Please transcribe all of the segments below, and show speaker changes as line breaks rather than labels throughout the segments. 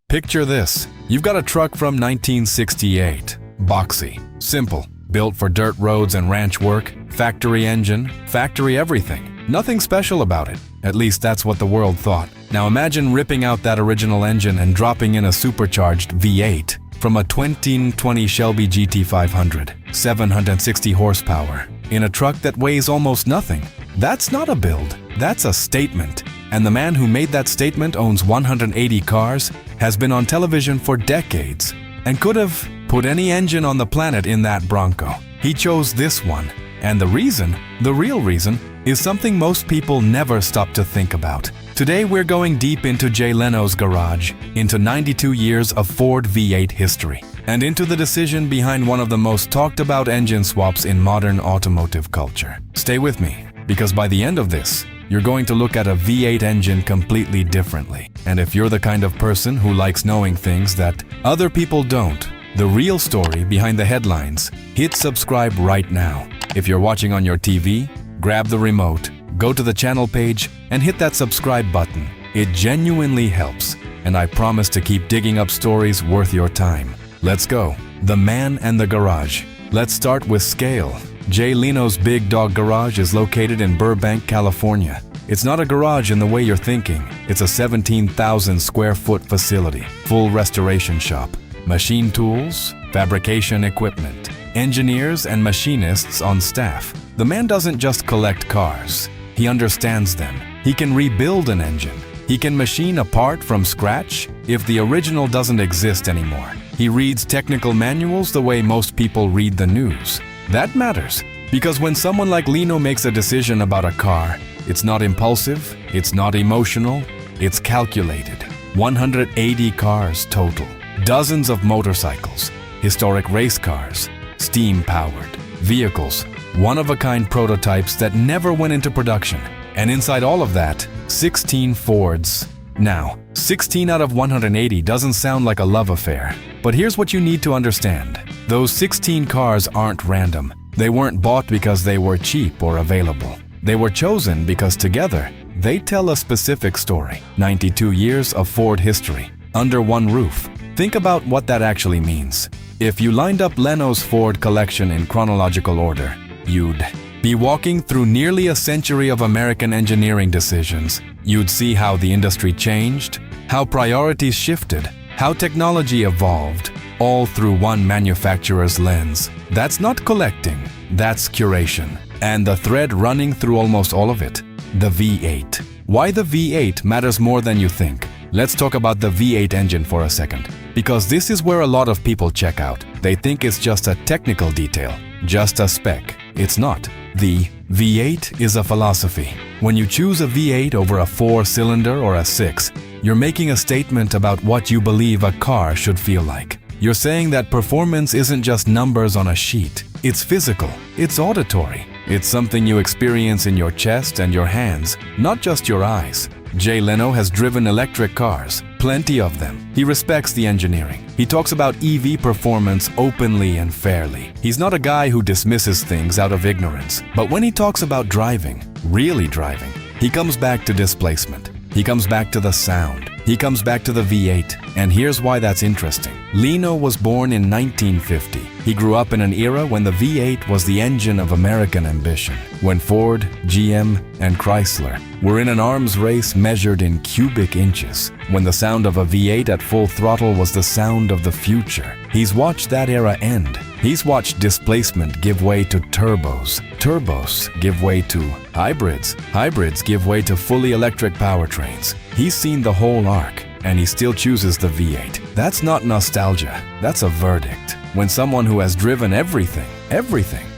Picture this. You've got a truck from 1968. Boxy. Simple. Built for dirt roads and ranch work. Factory engine. Factory everything. Nothing special about it. At least that's what the world thought. Now imagine ripping out that original engine and dropping in a supercharged V8 from a 2020 Shelby GT500. 760 horsepower. In a truck that weighs almost nothing. That's not a build. That's a statement. And the man who made that statement owns 180 cars, has been on television for decades, and could have put any engine on the planet in that Bronco. He chose this one. And the reason, the real reason, is something most people never stop to think about. Today we're going deep into Jay Leno's garage, into 92 years of Ford V8 history, and into the decision behind one of the most talked about engine swaps in modern automotive culture. Stay with me, because by the end of this, you're going to look at a V8 engine completely differently. And if you're the kind of person who likes knowing things that other people don't, the real story behind the headlines, hit subscribe right now. If you're watching on your TV, grab the remote, go to the channel page, and hit that subscribe button. It genuinely helps, and I promise to keep digging up stories worth your time. Let's go. The man and the garage. Let's start with scale. Jay Leno's Big Dog Garage is located in Burbank, California. It's not a garage in the way you're thinking. It's a 17,000 square foot facility, full restoration shop, machine tools, fabrication equipment, engineers and machinists on staff. The man doesn't just collect cars. He understands them. He can rebuild an engine. He can machine a part from scratch if the original doesn't exist anymore. He reads technical manuals the way most people read the news. That matters, because when someone like Leno makes a decision about a car, it's not impulsive, it's not emotional, it's calculated. 180 cars total, dozens of motorcycles, historic race cars, steam-powered vehicles, one-of-a-kind prototypes that never went into production. And inside all of that, 16 Fords. Now, 16 out of 180 doesn't sound like a love affair, but here's what you need to understand. Those 16 cars aren't random. They weren't bought because they were cheap or available. They were chosen because together, they tell a specific story. 92 years of Ford history, under one roof. Think about what that actually means. If you lined up Leno's Ford collection in chronological order, you'd be walking through nearly a century of American engineering decisions. You'd see how the industry changed, how priorities shifted, how technology evolved, all through one manufacturer's lens. That's not collecting, that's curation. And the thread running through almost all of it, the V8. Why the V8 matters more than you think. Let's talk about the V8 engine for a second, because this is where a lot of people check out. They think it's just a technical detail, just a spec. It's not. The V8 is a philosophy. When you choose a V8 over a 4-cylinder or a 6, you're making a statement about what you believe a car should feel like. You're saying that performance isn't just numbers on a sheet. It's physical, it's auditory. It's something you experience in your chest and your hands, not just your eyes. Jay Leno has driven electric cars, plenty of them. He respects the engineering. He talks about EV performance openly and fairly. He's not a guy who dismisses things out of ignorance. But when he talks about driving, really driving, he comes back to displacement. He comes back to the sound. He comes back to the V8. And here's why that's interesting. Leno was born in 1950. He grew up in an era when the V8 was the engine of American ambition, when Ford, GM, and Chrysler were in an arms race measured in cubic inches, when the sound of a V8 at full throttle was the sound of the future. He's watched that era end. He's watched displacement give way to turbos, turbos give way to hybrids, hybrids give way to fully electric powertrains. He's seen the whole arc, and he still chooses the V8. That's not nostalgia, that's a verdict. When someone who has driven everything,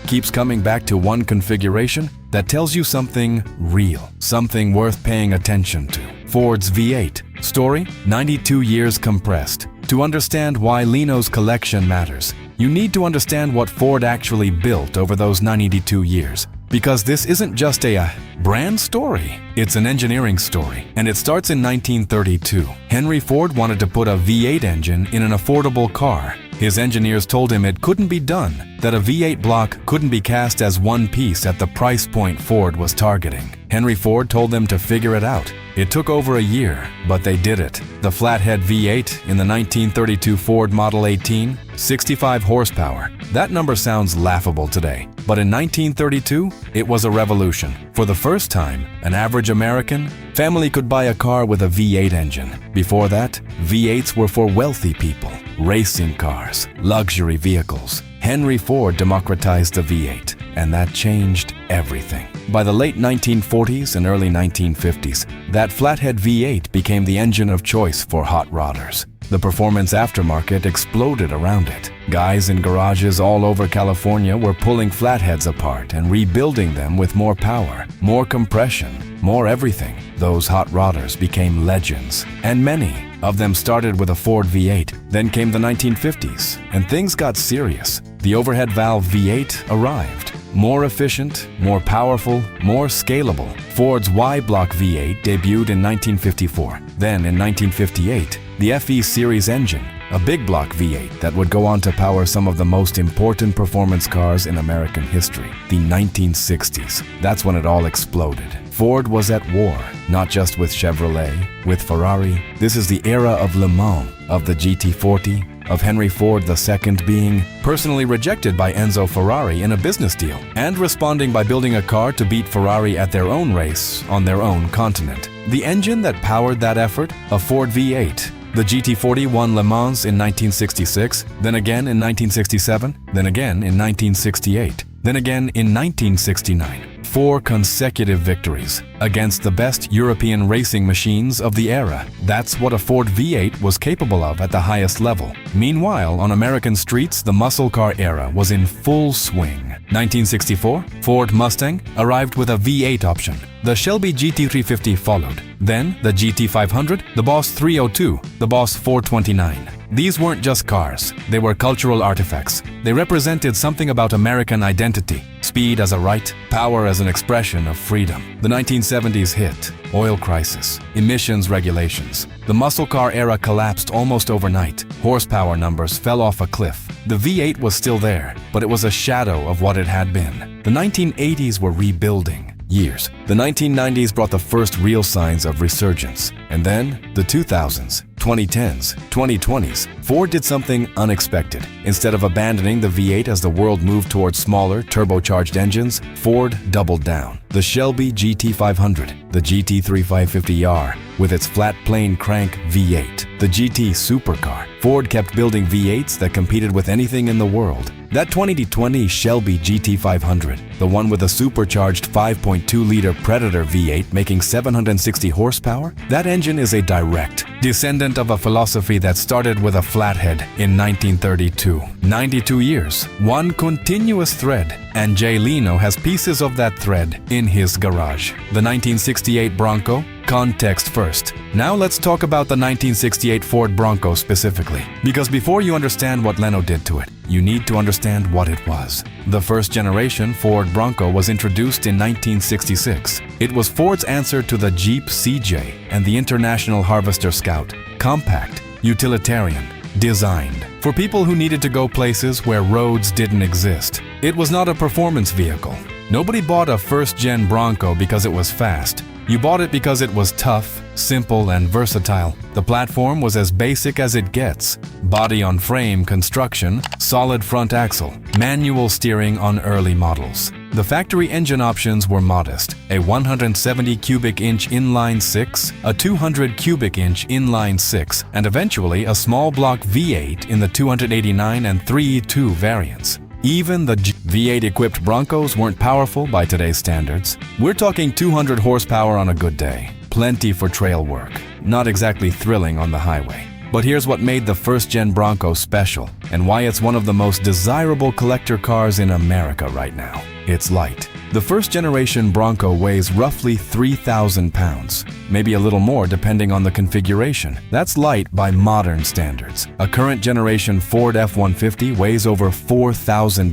keeps coming back to one configuration, that tells you something real, something worth paying attention to. Ford's V8. Story? 92 years compressed. To understand why Leno's collection matters, you need to understand what Ford actually built over those 92 years. Because this isn't just a brand story, it's an engineering story. And it starts in 1932. Henry Ford wanted to put a V8 engine in an affordable car. His engineers told him it couldn't be done, that a V8 block couldn't be cast as one piece at the price point Ford was targeting. Henry Ford told them to figure it out. It took over a year, but they did it. The flathead V8 in the 1932 Ford Model 18, 65 horsepower. That number sounds laughable today, but in 1932, it was a revolution. For the first time, an average American family could buy a car with a V8 engine. Before that, V8s were for wealthy people, racing cars, luxury vehicles. Henry Ford democratized the V8, and that changed everything. By the late 1940s and early 1950s, that flathead V8 became the engine of choice for hot rodders. The performance aftermarket exploded around it. Guys in garages all over California were pulling flatheads apart and rebuilding them with more power, more compression, more everything. Those hot rodders became legends, and many of them started with a Ford V8. Then came the 1950s, and things got serious. The overhead valve V8 arrived. More efficient, more powerful, more scalable. Ford's Y-block V8 debuted in 1954. Then in 1958, the FE Series engine, a big block V8 that would go on to power some of the most important performance cars in American history. The 1960s, that's when it all exploded. Ford was at war, not just with Chevrolet, with Ferrari. This is the era of Le Mans, of the GT40, of Henry Ford II being personally rejected by Enzo Ferrari in a business deal, and responding by building a car to beat Ferrari at their own race on their own continent. The engine that powered that effort? A Ford V8. The GT40 won Le Mans in 1966, then again in 1967, then again in 1968, then again in 1969. 4 consecutive victories against the best European racing machines of the era. That's what a Ford V8 was capable of at the highest level. Meanwhile, on American streets, the muscle car era was in full swing. 1964, Ford Mustang arrived with a V8 option. The Shelby GT350 followed. Then, the GT500, the Boss 302, the Boss 429. These weren't just cars, they were cultural artifacts. They represented something about American identity, speed as a right, power as an expression of freedom. The 1970s hit, oil crisis, emissions regulations. The muscle car era collapsed almost overnight. Horsepower numbers fell off a cliff. The V8 was still there, but it was a shadow of what it had been. The 1980s were rebuilding years. The 1990s brought the first real signs of resurgence. And then, the 2000s. 2010s, 2020s, Ford did something unexpected. Instead of abandoning the V8 as the world moved towards smaller, turbocharged engines, Ford doubled down. The Shelby GT500, the GT3550R, with its flat plane crank V8, the GT supercar. Ford kept building V8s that competed with anything in the world. That 2020 Shelby GT500, the one with a supercharged 5.2-liter Predator V8 making 760 horsepower, that engine is a direct descendant of a philosophy that started with a flathead in 1932. 92 years, one continuous thread, and Jay Leno has pieces of that thread in his garage. The 1968 Bronco, context first. Now let's talk about the 1968 Ford Bronco specifically, because before you understand what Leno did to it, you need to understand what it was. The first generation Ford Bronco was introduced in 1966. It was Ford's answer to the Jeep CJ and the International Harvester Scout. Compact, utilitarian, designed for people who needed to go places where roads didn't exist. It was not a performance vehicle. Nobody bought a first-gen Bronco because it was fast. You bought it because it was tough, simple, and versatile. The platform was as basic as it gets. Body-on-frame construction, solid front axle, manual steering on early models. The factory engine options were modest: a 170 cubic inch inline 6, a 200 cubic inch inline 6, and eventually a small block V8 in the 289 and 3E2 variants. Even the V8-equipped Broncos weren't powerful by today's standards. We're talking 200 horsepower on a good day. Plenty for trail work. Not exactly thrilling on the highway. But here's what made the first-gen Bronco special, and why it's one of the most desirable collector cars in America right now. It's light. The first-generation Bronco weighs roughly 3,000 pounds, maybe a little more depending on the configuration. That's light by modern standards. A current-generation Ford F-150 weighs over 4,000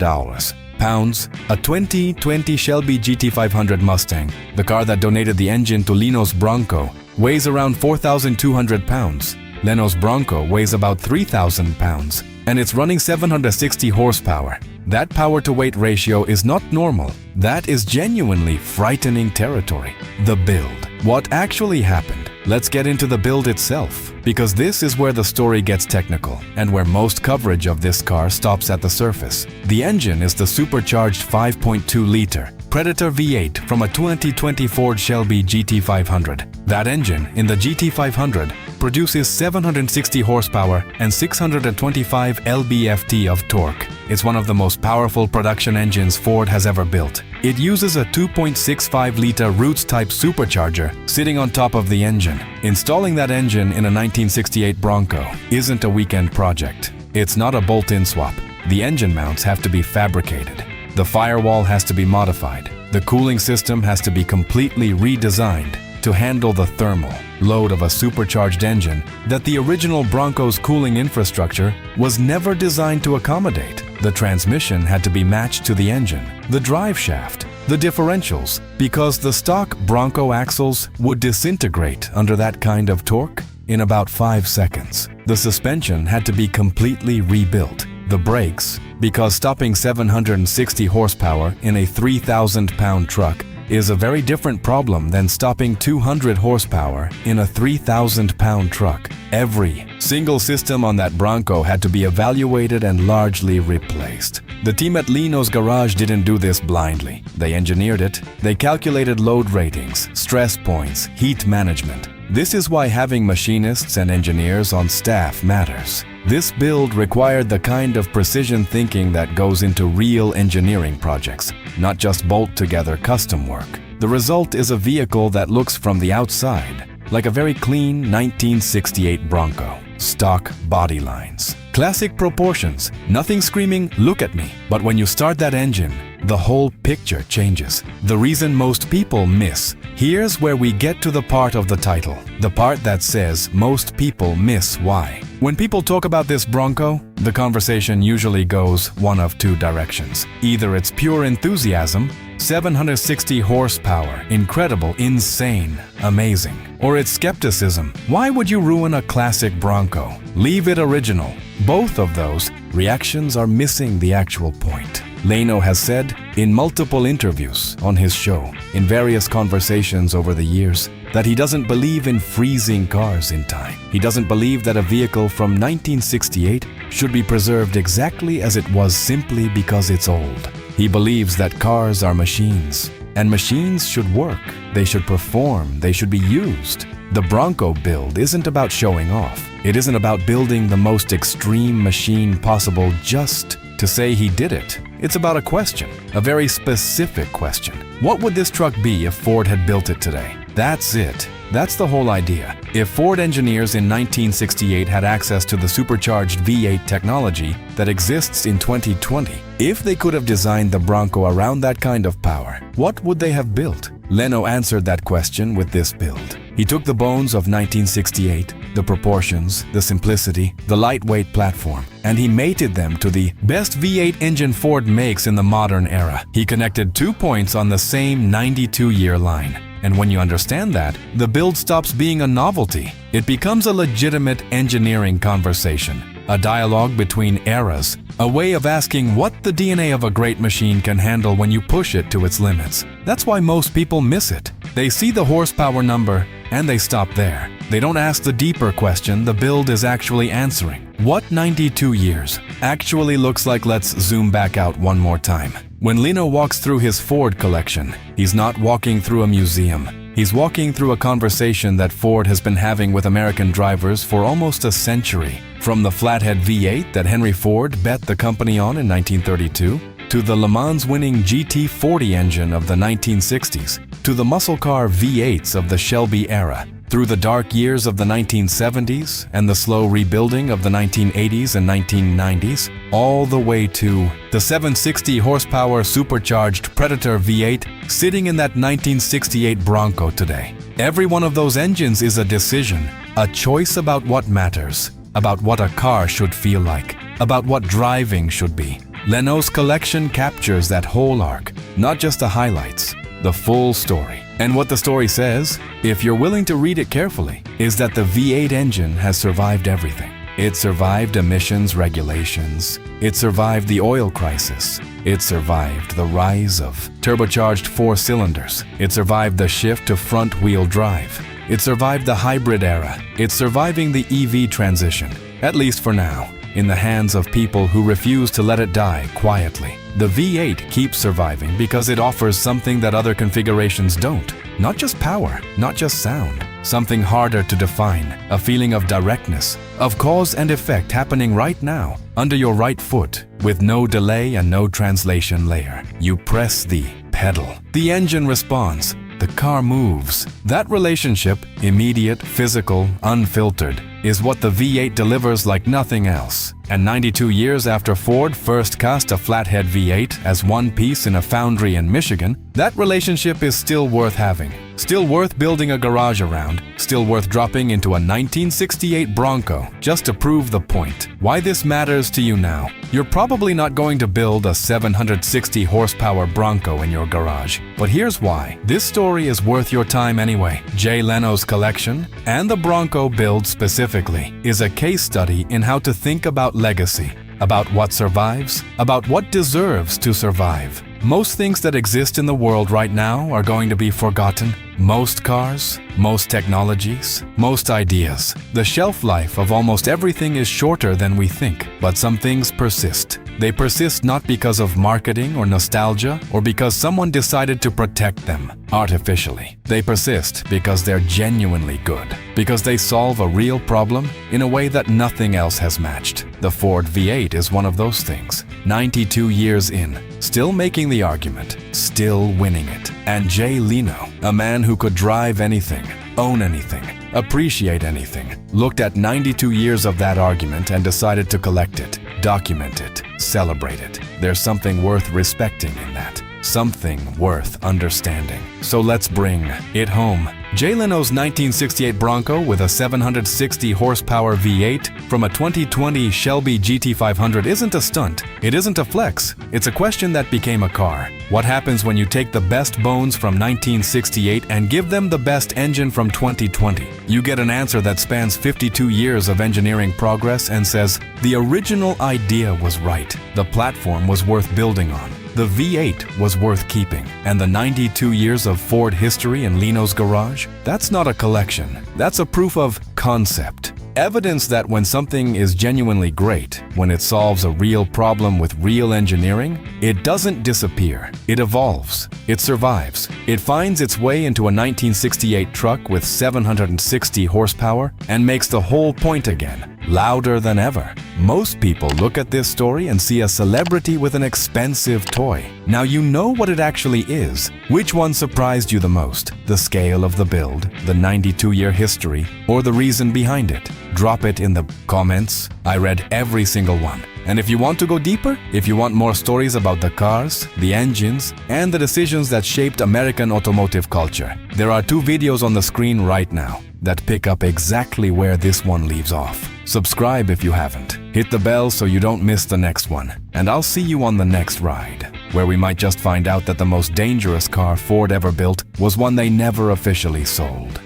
pounds. A 2020 Shelby GT500 Mustang, the car that donated the engine to Leno's Bronco, weighs around 4,200 pounds. Leno's Bronco weighs about 3,000 pounds, and it's running 760 horsepower. That power-to-weight ratio is not normal. That is genuinely frightening territory. The build. What actually happened? Let's get into the build itself, because this is where the story gets technical and where most coverage of this car stops at the surface. The engine is the supercharged 5.2-liter Predator V8 from a 2020 Ford Shelby GT500. That engine, in the GT500, produces 760 horsepower and 625 lb-ft of torque. It's one of the most powerful production engines Ford has ever built. It uses a 2.65-liter Roots-type supercharger sitting on top of the engine. Installing that engine in a 1968 Bronco isn't a weekend project. It's not a bolt-in swap. The engine mounts have to be fabricated. The firewall has to be modified. The cooling system has to be completely redesigned to handle the thermal load of a supercharged engine that the original Bronco's cooling infrastructure was never designed to accommodate. The transmission had to be matched to the engine, the drive shaft, the differentials, because the stock Bronco axles would disintegrate under that kind of torque in about 5 seconds. The suspension had to be completely rebuilt. The brakes, because stopping 760 horsepower in a 3,000-pound truck is a very different problem than stopping 200 horsepower in a 3,000-pound truck. Every single system on that Bronco had to be evaluated and largely replaced. The team at Leno's garage didn't do this blindly. They engineered it. They calculated load ratings, stress points, heat management. This is why having machinists and engineers on staff matters. This build required the kind of precision thinking that goes into real engineering projects, not just bolt-together custom work. The result is a vehicle that looks from the outside like a very clean 1968 Bronco. Stock body lines, classic proportions, nothing screaming, "Look at me." But when you start that engine, the whole picture changes. The reason most people miss. Here's where we get to the part of the title, the part that says most people miss why. When people talk about this Bronco, the conversation usually goes one of two directions. Either it's pure enthusiasm, 760 horsepower, incredible, insane, amazing. Or it's skepticism. Why would you ruin a classic Bronco? Leave it original. Both of those reactions are missing the actual point. Leno has said in multiple interviews on his show, in various conversations over the years, that he doesn't believe in freezing cars in time. He doesn't believe that a vehicle from 1968 should be preserved exactly as it was simply because it's old. He believes that cars are machines, and machines should work. They should perform. They should be used. The Bronco build isn't about showing off. It isn't about building the most extreme machine possible just to say he did it. It's about a question, a very specific question. What would this truck be if Ford had built it today? That's it. That's the whole idea. If Ford engineers in 1968 had access to the supercharged V8 technology that exists in 2020, if they could have designed the Bronco around that kind of power, what would they have built? Leno answered that question with this build. He took the bones of 1968, the proportions, the simplicity, the lightweight platform, and he mated them to the best V8 engine Ford makes in the modern era. He connected 2 points on the same 92-year line. And when you understand that, the build stops being a novelty. It becomes a legitimate engineering conversation, a dialogue between eras, a way of asking what the DNA of a great machine can handle when you push it to its limits. That's why most people miss it. They see the horsepower number and they stop there. They don't ask the deeper question the build is actually answering. What 92 years actually looks like? Let's zoom back out one more time. When Leno walks through his Ford collection, he's not walking through a museum. He's walking through a conversation that Ford has been having with American drivers for almost a century. From the flathead V8 that Henry Ford bet the company on in 1932, to the Le Mans-winning GT40 engine of the 1960s, to the muscle car V8s of the Shelby era, through the dark years of the 1970s and the slow rebuilding of the 1980s and 1990s, all the way to the 760 horsepower supercharged Predator V8 sitting in that 1968 Bronco today. Every one of those engines is a decision, a choice about what matters, about what a car should feel like, about what driving should be. Leno's collection captures that whole arc, not just the highlights, the full story. And what the story says, if you're willing to read it carefully, is that the V8 engine has survived everything. It survived emissions regulations. It survived the oil crisis. It survived the rise of turbocharged 4 cylinders. It survived the shift to front-wheel drive. It survived the hybrid era. It's surviving the EV transition, at least for now, in the hands of people who refuse to let it die quietly. The V8 keeps surviving because it offers something that other configurations don't. Not just power, not just sound, something harder to define, a feeling of directness, of cause and effect happening right now, under your right foot, with no delay and no translation layer. You press the pedal. The engine responds. The car moves. That relationship, immediate, physical, unfiltered, is what the V8 delivers like nothing else. And 92 years after Ford first cast a flathead V8 as one piece in a foundry in Michigan, that relationship is still worth having, still worth building a garage around, still worth dropping into a 1968 Bronco just to prove the point. Why this matters to you now. You're probably not going to build a 760 horsepower Bronco in your garage, but here's why. This story is worth your time anyway. Jay Leno's collection, and the Bronco build specifically, is a case study in how to think about legacy, about what survives, about what deserves to survive. Most things that exist in the world right now are going to be forgotten. Most cars, most technologies, most ideas. The shelf life of almost everything is shorter than we think, but some things persist. They persist not because of marketing or nostalgia or because someone decided to protect them artificially. They persist because they're genuinely good, because they solve a real problem in a way that nothing else has matched. The Ford V8 is one of those things. 92 years in, still making the argument, still winning it. And Jay Leno, a man who could drive anything, own anything, appreciate anything, looked at 92 years of that argument and decided to collect it, document it, celebrate it. There's something worth respecting in that. Something worth understanding. So let's bring it home. Jay Leno's 1968 Bronco with a 760 horsepower V8 from a 2020 Shelby GT500 isn't a stunt. It isn't a flex. It's a question that became a car. What happens when you take the best bones from 1968 and give them the best engine from 2020? You get an answer that spans 52 years of engineering progress and says, the original idea was right. The platform was worth building on. The V8 was worth keeping, and the 92 years of Ford history in Leno's garage? That's not a collection. That's a proof of concept. Evidence that when something is genuinely great, when it solves a real problem with real engineering, it doesn't disappear. It evolves. It survives. It finds its way into a 1968 truck with 760 horsepower and makes the whole point again, louder than ever. Most people look at this story and see a celebrity with an expensive toy. Now you know what it actually is. Which one surprised you the most? The scale of the build, the 92-year history, or the reason behind it? Drop it in the comments. I read every single one. And if you want to go deeper, if you want more stories about the cars, the engines, and the decisions that shaped American automotive culture, there are 2 videos on the screen right now that pick up exactly where this one leaves off. Subscribe if you haven't. Hit the bell so you don't miss the next one. And I'll see you on the next ride, where we might just find out that the most dangerous car Ford ever built was one they never officially sold.